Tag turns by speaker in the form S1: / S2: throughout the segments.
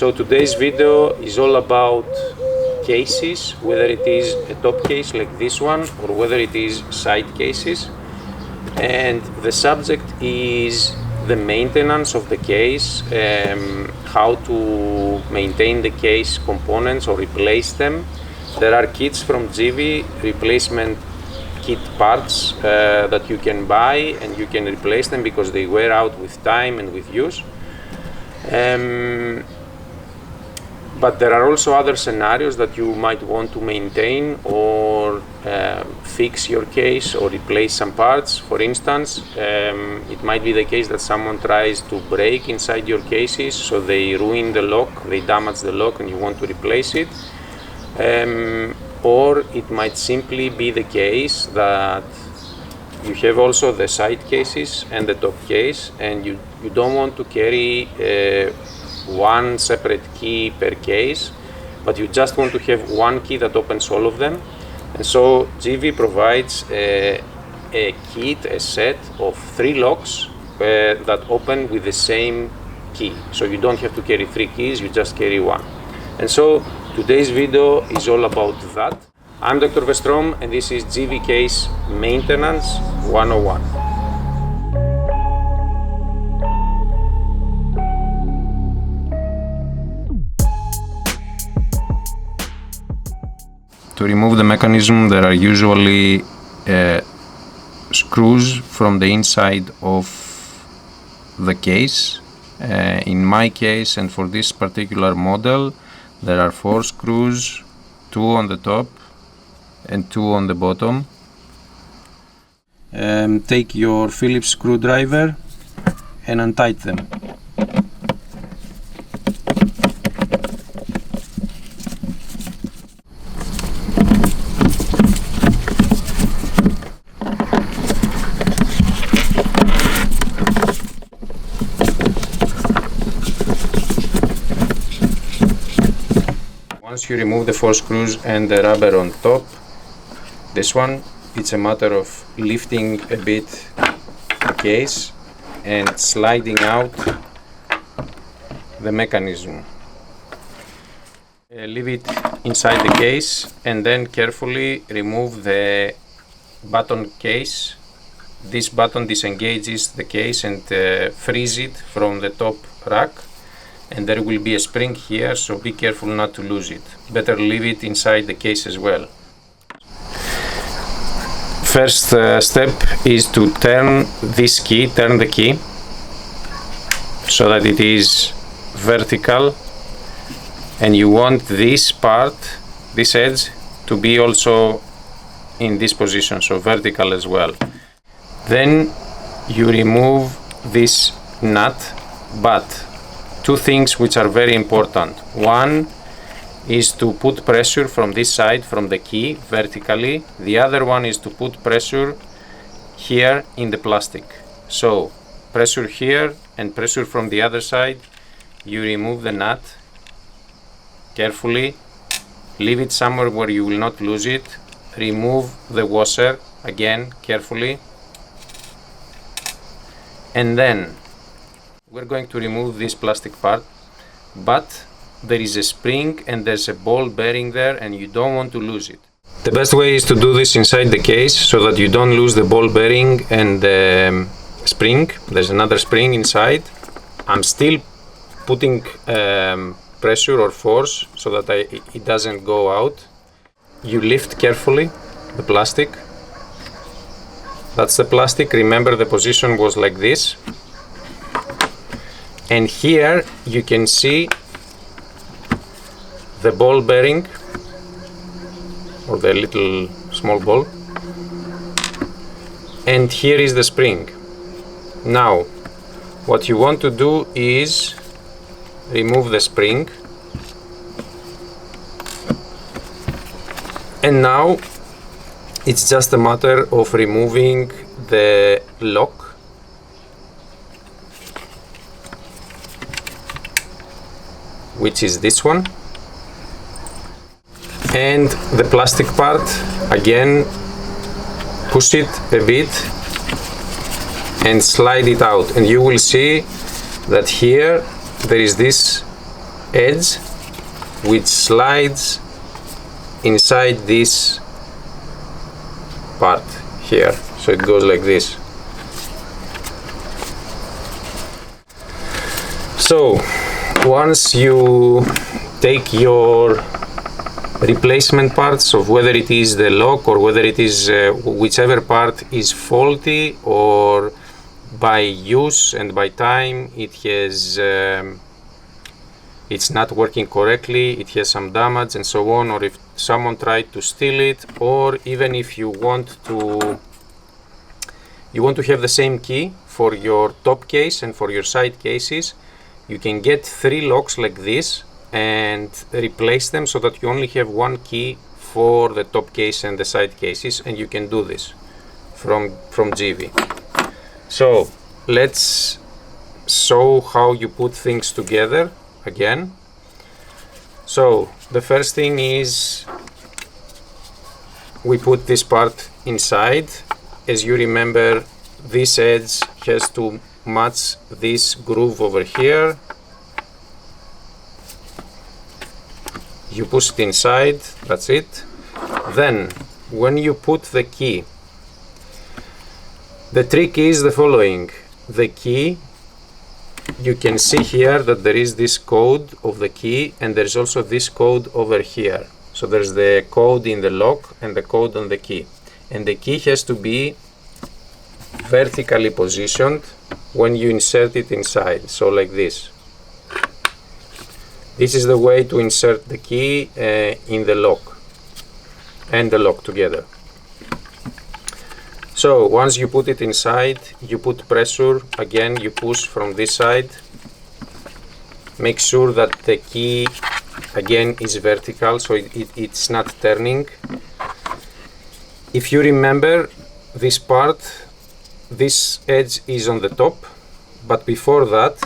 S1: So today's video is all about cases, whether it is a top case like this one or whether it is side cases. And the subject is the maintenance of the case, how to maintain the case components or replace them. There are kits from Givi, replacement kit parts that you can buy and you can replace them because they wear out with time and with use. But there are also other scenarios that you might want to maintain or fix your case or replace some parts. For instance, it might be the case that someone tries to break inside your cases, so they ruin the lock, they damage the lock and you want to replace it. Or it might simply be the case that you have also the side cases and the top case and you don't want to carry one separate key per case, but you just want to have one key that opens all of them. And so Givi provides a kit, a set of 3 locks that open with the same key. So you don't have to carry 3 keys, you just carry one. And so today's video is all about that. I'm Dr. Vestrom and this is Givi Case Maintenance 101. To remove the mechanism, there are usually screws from the inside of the case. In my case and for this particular model, there are 4 screws, 2 on the top and 2 on the bottom. Take your Phillips screwdriver and untighten them. Once you remove the 4 screws and the rubber on top, this one, it's a matter of lifting a bit the case and sliding out the mechanism. Leave it inside the case and then carefully remove the button case. This button disengages the case and frees it from the top rack. And there will be a spring here, so be careful not to lose it. Better leave it inside the case as well. First step is to turn this key, turn the key so that it is vertical, and you want this part, this edge, to be also in this position, so vertical as well. Then you remove this nut, but 2 things which are very important. One is to put pressure from this side, from the key, vertically. The other one is to put pressure here in the plastic. So pressure here and pressure from the other side. You remove the nut carefully, leave it somewhere where you will not lose it. Remove the washer again carefully, and then we're going to remove this plastic part, but there is a spring and there's a ball bearing there and you don't want to lose it. The best way is to do this inside the case so that you don't lose the ball bearing and the spring. There's another spring inside. I'm still putting pressure or force so that it doesn't go out. You lift carefully the plastic. That's the plastic. Remember, the position was like this. And here you can see the ball bearing, or the little small ball, and here is the spring. Now what you want to do is remove the spring, and now it's just a matter of removing the lock, which is this one, and the plastic part. Again, push it a bit and slide it out, and you will see that here there is this edge which slides inside this part here, so it goes like this. So once you take your replacement parts of whether it is the lock or whether it is whichever part is faulty or by use and by time it has it's not working correctly, it has some damage and so on, or if someone tried to steal it, or even if you want to have the same key for your top case and for your side cases, you can get 3 locks like this and replace them so that you only have 1 key for the top case and the side cases, and you can do this from GV. So let's show how you put things together again. So the first thing is we put this part inside. As you remember, this edge has to match this groove over here. You push it inside, that's it. Then when you put the key, the trick is the following. The key, you can see here that there is this code of the key and there's also this code over here. So there's the code in the lock and the code on the key. And the key has to be vertically positioned when you insert it inside, so like this. This is the way to insert the key in the lock and the lock together. So once you put it inside, you put pressure, again you push from this side. Make sure that the key again is vertical, so it's not turning. If you remember this part, this edge is on the top, but before that,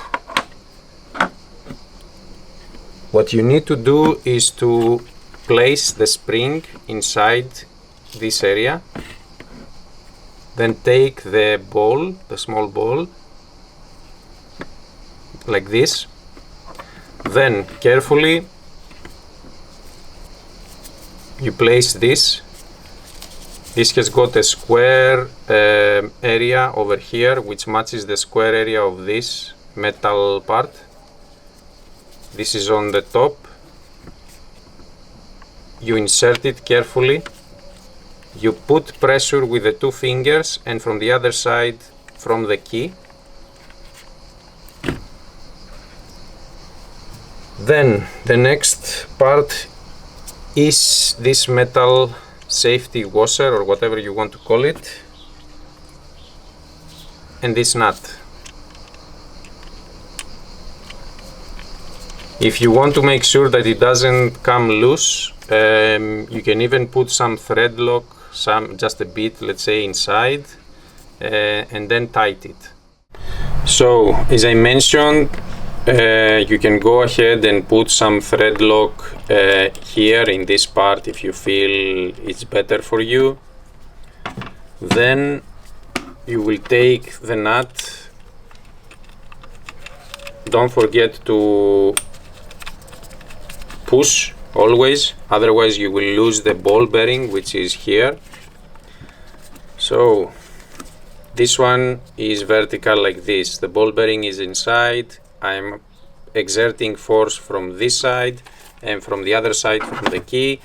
S1: what you need to do is to place the spring inside this area. Then take the ball, the small ball, like this. Then carefully you place this. This has got a square area over here which matches the square area of this metal part. This is on the top. You insert it carefully. You put pressure with the 2 fingers and from the other side from the key. Then the next part is this metal safety washer or whatever you want to call it, and this nut. If you want to make sure that it doesn't come loose, you can even put some thread lock, just a bit, let's say, inside, and then tighten it. So as I mentioned, you can go ahead and put some thread lock here in this part if you feel it's better for you. Then you will take the nut. Don't forget to push always, otherwise you will lose the ball bearing which is here. So this one is vertical like this, the ball bearing is inside. I'm exerting force from this side and from the other side from the key.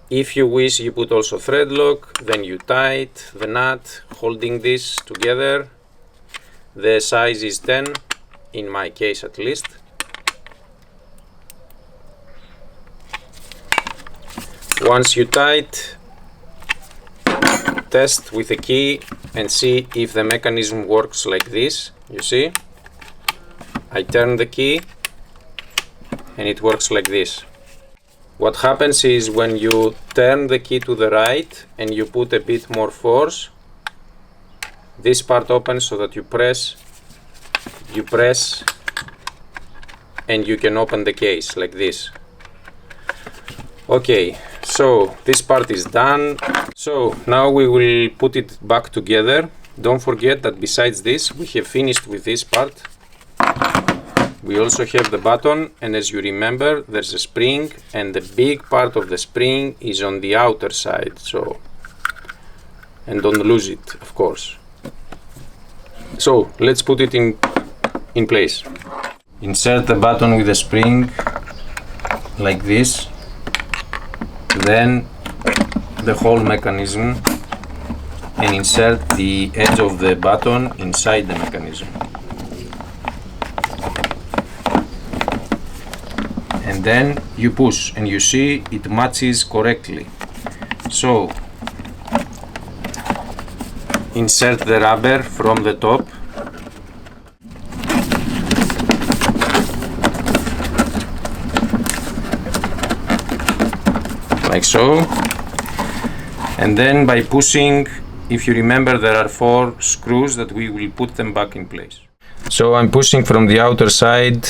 S1: If you wish, you put also thread lock, then you tighten the nut holding this together. The size is 10 in my case at least. Once you tighten, test with the key and see if the mechanism works like this. You see, I turn the key and it works like this. What happens is when you turn the key to the right and you put a bit more force, this part opens so that you press, and you can open the case like this. Okay, so this part is done. So now we will put it back together. Don't forget that besides this, we have finished with this part. we also have the button, and as you remember, there's a spring, and the big part of the spring is on the outer side, so, and don't lose it, of course. So let's put it in place. Insert the button with the spring like this, then the whole mechanism, and insert the edge of the button inside the mechanism. And then you push, and you see it matches correctly. So insert the rubber from the top. Like so. And then by pushing, if you remember, there are 4 screws that we will put them back in place. So I'm pushing from the outer side.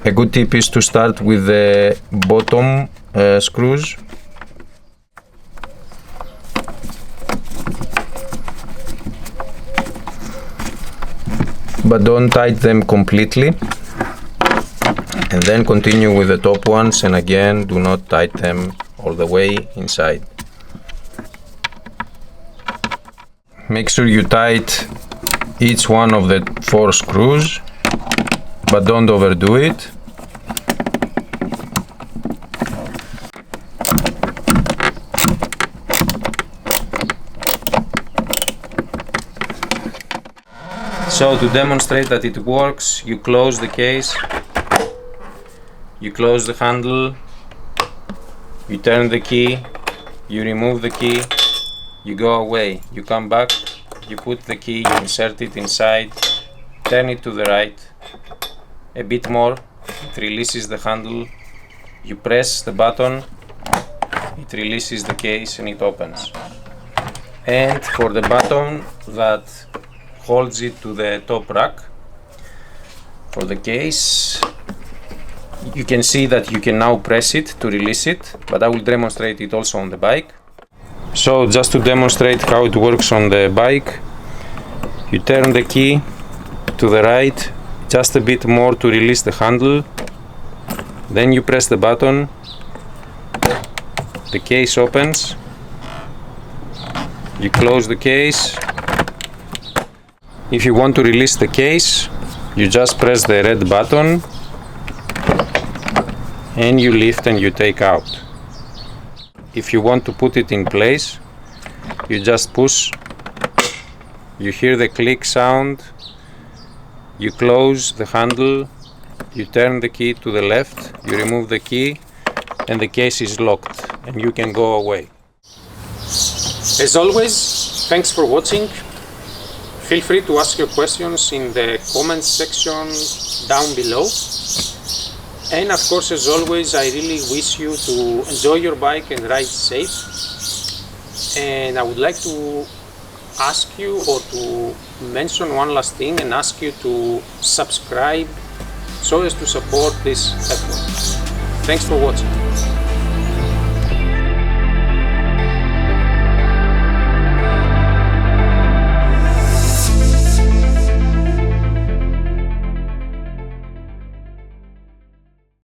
S1: A good tip is to start with the bottom screws. But don't tighten them completely. And then continue with the top ones, and again, do not tighten them all the way inside. Make sure you tighten each one of the 4 screws, but don't overdo it. So to demonstrate that it works, you close the case, you close the handle, you turn the key, you remove the key, you go away, you come back, you put the key, you insert it inside, turn it to the right, a bit more, it releases the handle, you press the button, it releases the case and it opens. And for the button that holds it to the top rack, for the case, you can see that you can now press it to release it, but I will demonstrate it also on the bike. So just to demonstrate how it works on the bike, you turn the key to the right just a bit more to release the handle, then you press the button, the case opens, you close the case. If you want to release the case, you just press the red button and you lift and you take out. If you want to put it in place, you just push, you hear the click sound, you close the handle, you turn the key to the left, you remove the key, and the case is locked and you can go away. As always, thanks for watching. Feel free to ask your questions in the comments section down below. And of course, as always, I really wish you to enjoy your bike and ride safe. And I would like to ask you, or to mention one last thing, and ask you to subscribe so as to support this effort. Thanks for watching.